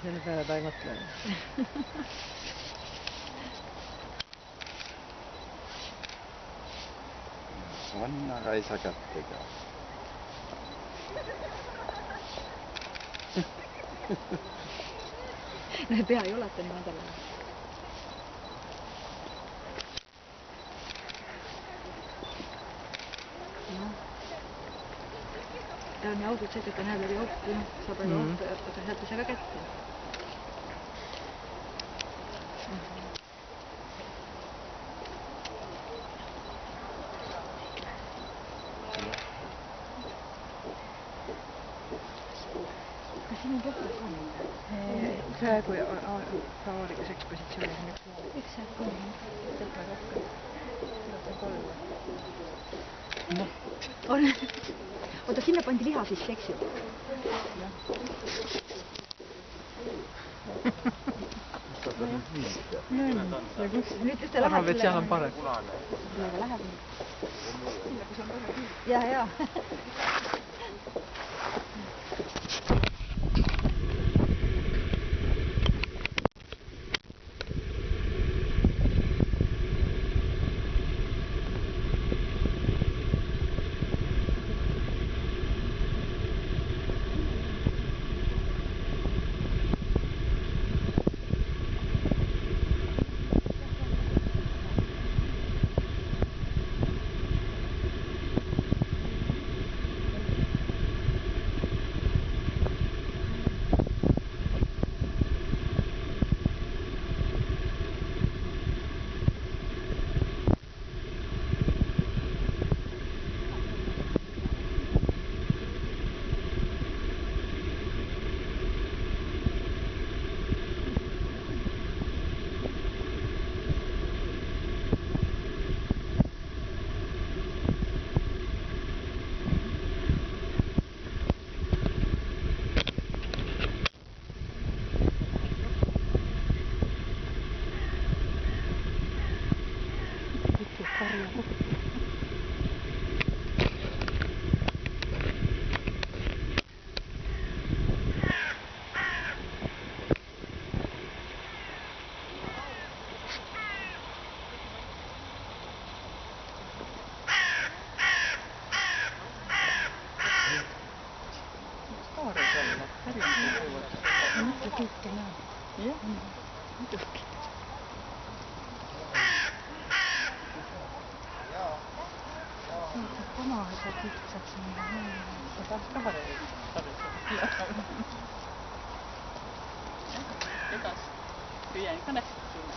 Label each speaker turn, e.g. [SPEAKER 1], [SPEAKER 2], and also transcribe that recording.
[SPEAKER 1] Selle peale ta ei mõtle.
[SPEAKER 2] Vanna Kaisa kättega.
[SPEAKER 3] Pea ei ulata nii madalale. Ta on nii ausalt see, et ta näeb läbi auku, saab läbi auku, aga sealt ei saa ka kätte. Kas siin on rohkem ka mida? Praegu avalikus ekspositsioonis on üks jääb ka. Sealt on rohkem. Sealt on 3. On. Oota, sinna pandi liha sisse, eks ju?
[SPEAKER 1] Arvab, et seal on parem.
[SPEAKER 3] Sellega läheb. Sinna, kus on parem. Jaa. Kõike näeb.
[SPEAKER 1] Jah, muidugi.
[SPEAKER 3] Omavahel lihtsalt sinna.
[SPEAKER 1] Sa tahad ka harjuda.
[SPEAKER 3] Edas püüan ka nähtud tulla.